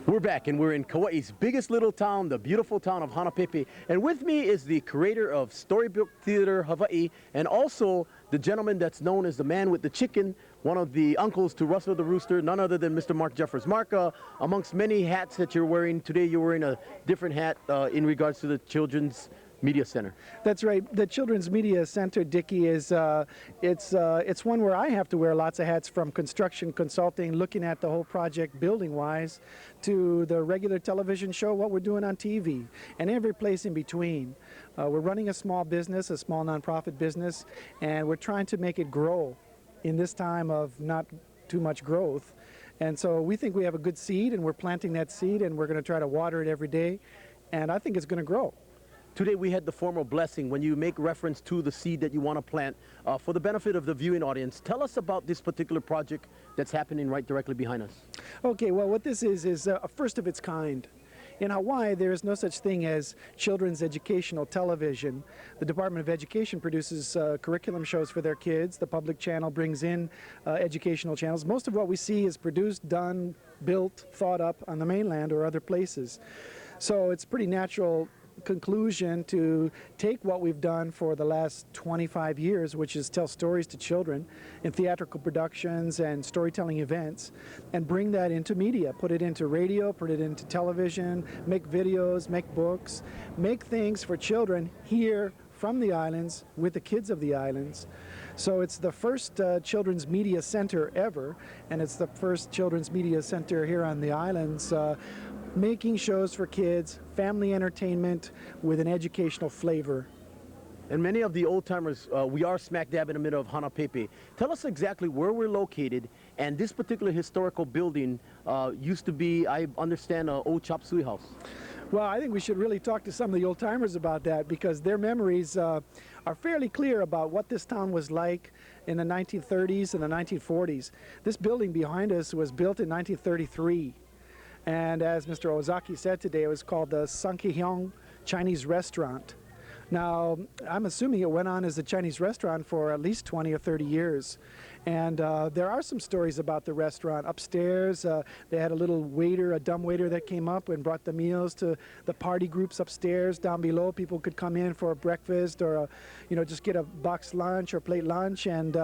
We're back and we're in Kauai's biggest little town, the beautiful town of Hanapepe. And with me is the creator of Storybook Theater Hawaii and also the gentleman that's known as the man with the chicken, one of the uncles to Russell the Rooster, none other than Mr. Mark Jeffers. Mark, amongst many hats that you're wearing, today you're wearing a different hat in regards to the Children's Media Center. That's right. The Children's Media Center, Dicky, is it's one where I have to wear lots of hats, from construction consulting, looking at the whole project building-wise, to the regular television show, what we're doing on TV, and every place in between. We're running a small business, a small nonprofit business, and we're trying to make it grow in this time of not too much growth. And so we think we have a good seed, and we're planting that seed, and we're going to try to water it every day, and I think it's going to grow. Today we had the formal blessing. When you make reference to the seed that you want to plant for the benefit of the viewing audience, tell us about this particular project that's happening right directly behind us. Okay, well, what this is a first of its kind. In Hawaii, there is no such thing as children's educational television. The Department of Education produces curriculum shows for their kids. The public channel brings in educational channels. Most of what we see is produced, done, built, thought up on the mainland or other places. So it's pretty natural conclusion to take what we've done for the last 25 years, which is tell stories to children in theatrical productions and storytelling events, and bring that into media, put it into radio, put it into television, make videos, make books, make things for children here from the islands with the kids of the islands. So it's the first children's media center ever, and it's the first children's media center here on the islands, making shows for kids, family entertainment with an educational flavor. And many of the old-timers, we are smack dab in the middle of Hanapepe. Tell us exactly where we're located, and this particular historical building used to be, I understand, an old chop suey house. Well, I think we should really talk to some of the old-timers about that, because their memories are fairly clear about what this town was like in the 1930s and the 1940s. This building behind us was built in 1933. And as Mr. Ozaki said today, it was called the Sankihyong Chinese Restaurant. Now, I'm assuming it went on as a Chinese restaurant for at least 20 or 30 years. And there are some stories about the restaurant. Upstairs, they had a little waiter, a dumb waiter that came up and brought the meals to the party groups upstairs. Down below, people could come in for a breakfast or, just get a box lunch or plate lunch. And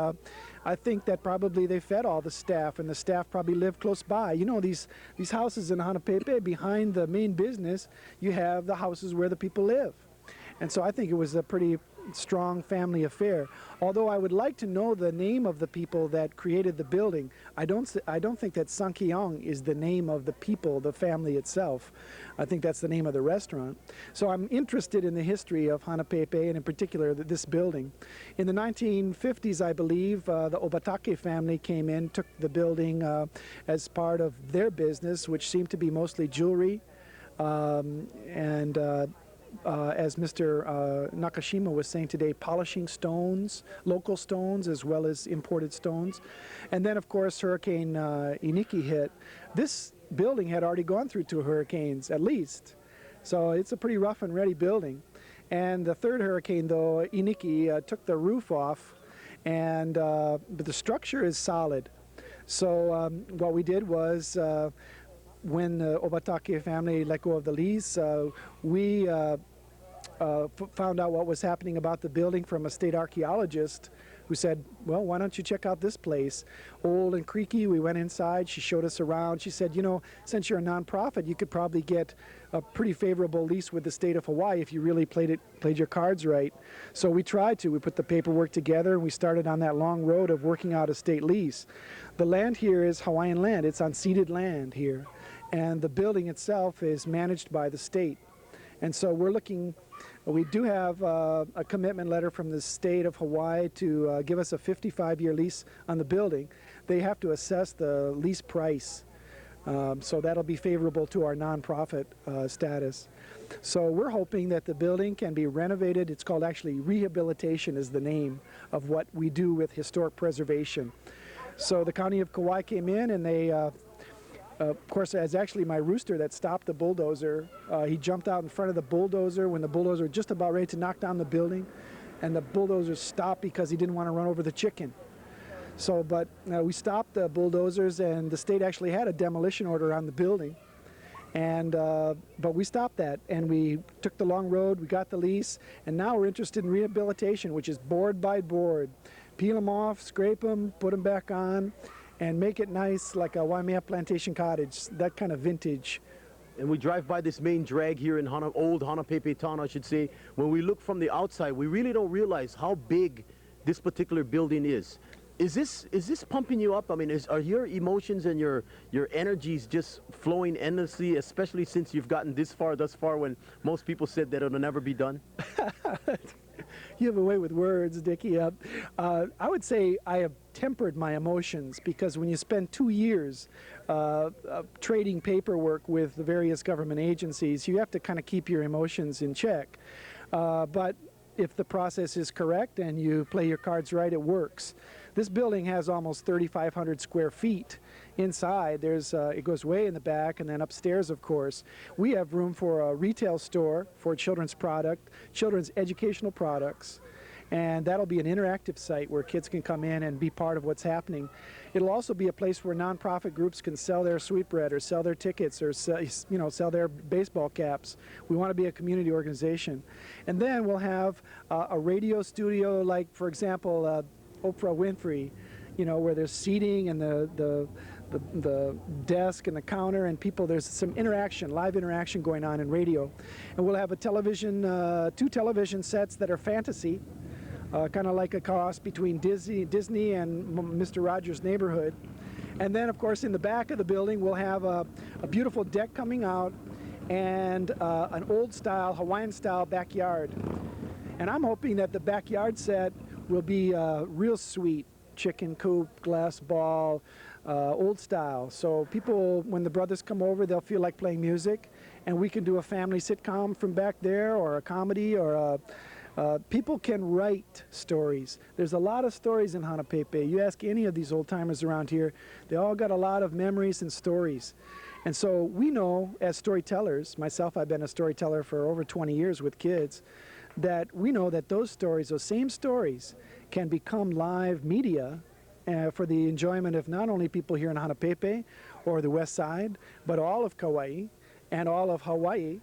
I think that probably they fed all the staff, and the staff probably lived close by. You know, these houses in Hanapepe, behind the main business, you have the houses where the people live. And so I think it was a pretty strong family affair. Although I would like to know the name of the people that created the building. I don't think that Sankihyong is the name of the people, the family itself. I think that's the name of the restaurant. So I'm interested in the history of Hanapepe, and in particular this building. In the 1950s, I believe, the Obatake family came in, took the building as part of their business, which seemed to be mostly jewelry as Mr. Nakashima was saying today, polishing stones, local stones as well as imported stones. And then, of course, Hurricane Iniki hit. This building had already gone through 2 hurricanes, at least. So it's a pretty rough and ready building. And the third hurricane, though, Iniki, took the roof off, but the structure is solid. So what we did was, when the Obatake family let go of the lease, we found out what was happening about the building from a state archaeologist who said, well, why don't you check out this place? Old and creaky. We went inside. She showed us around. She said, since you're a nonprofit, you could probably get a pretty favorable lease with the state of Hawaii if you really played your cards right. So we tried to. We put the paperwork together, and we started on that long road of working out a state lease. The land here is Hawaiian land. It's unceded land here. And the building itself is managed by the state. And so we do have a commitment letter from the state of Hawaii to give us a 55-year lease on the building. They have to assess the lease price. So that'll be favorable to our nonprofit status. So we're hoping that the building can be renovated. It's called, actually, rehabilitation is the name of what we do with historic preservation. So the county of Kauai came in, and they of course, it's actually my rooster that stopped the bulldozer. He jumped out in front of the bulldozer when the bulldozer was just about ready to knock down the building, and the bulldozer stopped because he didn't want to run over the chicken. So, but we stopped the bulldozers, and the state actually had a demolition order on the building. And but we stopped that, and we took the long road. We got the lease, and now we're interested in rehabilitation, which is board by board. Peel them off, scrape them, put them back on, and make it nice like a Waimea Plantation cottage, that kind of vintage. And we drive by this main drag here in old Hanapepe town, I should say. When we look from the outside, we really don't realize how big this particular building is. Is this pumping you up? I mean, are your emotions and your energies just flowing endlessly, especially since you've gotten thus far when most people said that it'll never be done? You have a way with words, Dicky. I would say I have tempered my emotions, because when you spend 2 years trading paperwork with the various government agencies, you have to kind of keep your emotions in check. But if the process is correct and you play your cards right, it works. This building has almost 3,500 square feet inside. It goes way in the back, and then upstairs, of course, we have room for a retail store for children's educational products, and that'll be an interactive site where kids can come in and be part of what's happening. It'll also be a place where nonprofit groups can sell their sweetbread or sell their tickets or sell their baseball caps. We want to be a community organization. And then we'll have a radio studio, like, for example, Oprah Winfrey, where there's seating and the desk and the counter and people. There's some interaction, live interaction going on in radio. And we'll have a television, 2 television sets that are fantasy, kind of like a cross between Disney and Mr. Rogers' Neighborhood. And then, of course, in the back of the building, we'll have a beautiful deck coming out and an old-style, Hawaiian-style backyard. And I'm hoping that the backyard set will be real sweet, chicken coop, glass ball, old style. So people, when the brothers come over, they'll feel like playing music, and we can do a family sitcom from back there, or a comedy, or people can write stories. There's a lot of stories in Hanapepe. You ask any of these old timers around here, they all got a lot of memories and stories. And so we know, as storytellers, myself, I've been a storyteller for over 20 years with kids, that we know that those stories, those same stories, can become live media for the enjoyment of not only people here in Hanapepe or the West Side, but all of Kauai and all of Hawaii.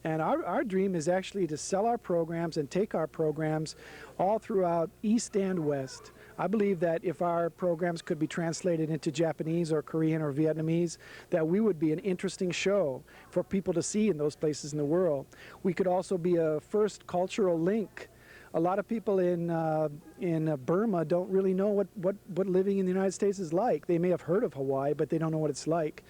And our dream is actually to sell our programs and take our programs all throughout East and West. I believe that if our programs could be translated into Japanese or Korean or Vietnamese, that we would be an interesting show for people to see in those places in the world. We could also be a first cultural link. A lot of people in Burma don't really know what living in the United States is like. They may have heard of Hawaii, but they don't know what it's like.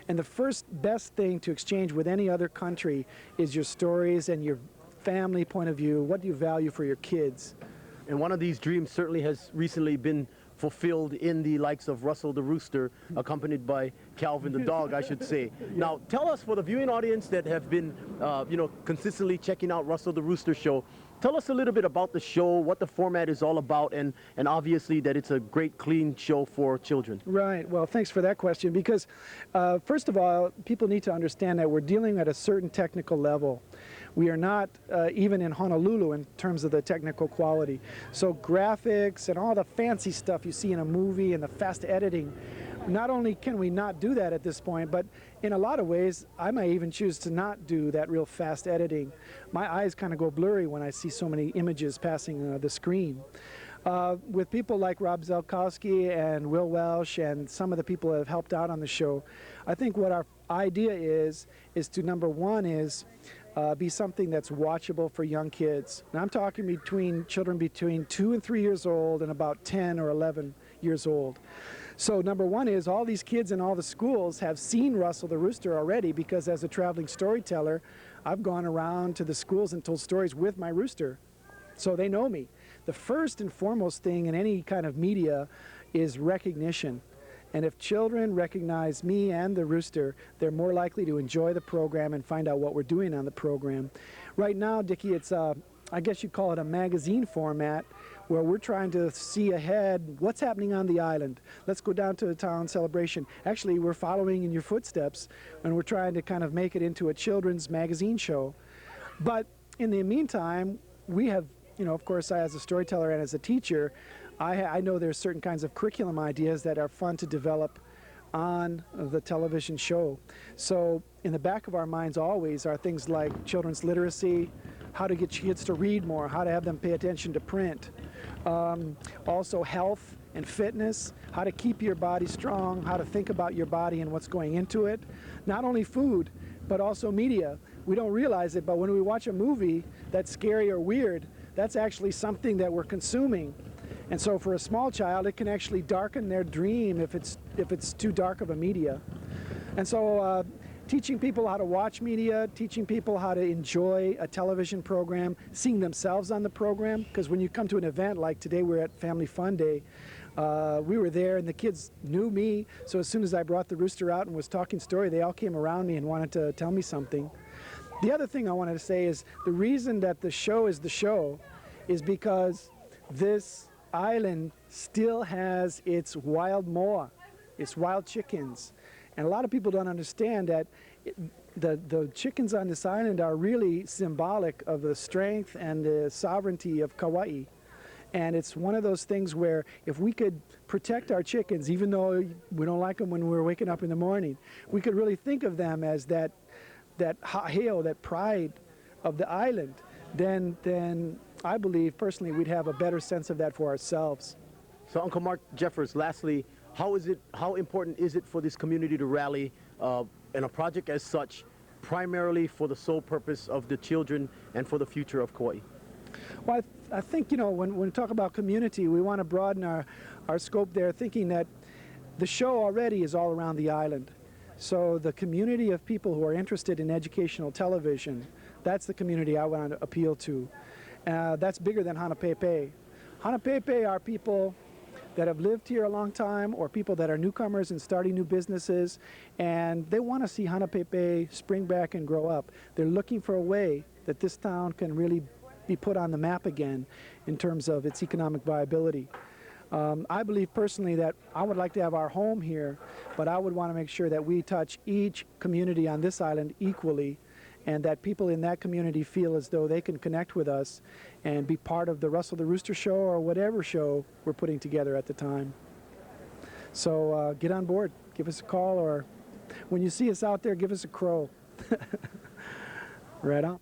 And the first best thing to exchange with any other country is your stories and your family point of view. What do you value for your kids? And one of these dreams certainly has recently been fulfilled in the likes of Russell the Rooster, accompanied by Calvin the dog, I should say. Now, tell us, for the viewing audience that have been, consistently checking out Russell the Rooster show, tell us a little bit about the show, what the format is all about, and obviously that it's a great, clean show for children. Right. Well, thanks for that question, because first of all, people need to understand that we're dealing at a certain technical level. We are not even in Honolulu in terms of the technical quality. So graphics and all the fancy stuff you see in a movie and the fast editing, not only can we not do that at this point, but in a lot of ways, I might even choose to not do that real fast editing. My eyes kind of go blurry when I see so many images passing the screen. With people like Rob Zelkowski and Will Welsh and some of the people that have helped out on the show, I think what our idea is to, number one, is be something that's watchable for young kids. And I'm talking between children between 2 and 3 years old and about 10 or 11 years old. So number one is all these kids in all the schools have seen Russell the Rooster already, because as a traveling storyteller, I've gone around to the schools and told stories with my rooster. So they know me. The first and foremost thing in any kind of media is recognition. And if children recognize me and the rooster, they're more likely to enjoy the program and find out what we're doing on the program. Right now, Dicky, it's I guess you'd call it a magazine format, where we're trying to see ahead what's happening on the island. Let's go down to the town celebration. Actually, we're following in your footsteps, and we're trying to kind of make it into a children's magazine show. But in the meantime, we have, of course, I, as a storyteller and as a teacher, I know there's certain kinds of curriculum ideas that are fun to develop on the television show. So in the back of our minds always are things like children's literacy, how to get kids to read more, how to have them pay attention to print. Also health and fitness, how to keep your body strong, how to think about your body and what's going into it. Not only food, but also media. We don't realize it, but when we watch a movie that's scary or weird, that's actually something that we're consuming. And so for a small child, it can actually darken their dream if it's too dark of a media. And so teaching people how to watch media, teaching people how to enjoy a television program, seeing themselves on the program, because when you come to an event like today, we're at Family Fun Day, we were there and the kids knew me, so as soon as I brought the rooster out and was talking story, they all came around me and wanted to tell me something. The other thing I wanted to say is the reason that the show is because this island still has its wild moa, its wild chickens. And a lot of people don't understand that the chickens on this island are really symbolic of the strength and the sovereignty of Kauai. And it's one of those things where if we could protect our chickens, even though we don't like them when we're waking up in the morning, we could really think of them as that ha'aheo, that pride of the island, then I believe personally we'd have a better sense of that for ourselves. So Uncle Mark Jeffers, lastly, how important is it for this community to rally in a project as such, primarily for the sole purpose of the children and for the future of Kauai? Well, I think, you know, when we talk about community, we want to broaden our scope there, thinking that the show already is all around the island. So the community of people who are interested in educational television, that's the community I want to appeal to. That's bigger than Hanapepe. Hanapepe are people that have lived here a long time or people that are newcomers and starting new businesses, and they want to see Hanapepe spring back and grow up. They're looking for a way that this town can really be put on the map again in terms of its economic viability. I believe personally that I would like to have our home here, but I would want to make sure that we touch each community on this island equally, and that people in that community feel as though they can connect with us and be part of the Russell the Rooster show or whatever show we're putting together at the time. So get on board, give us a call, or when you see us out there, give us a crow. Right on.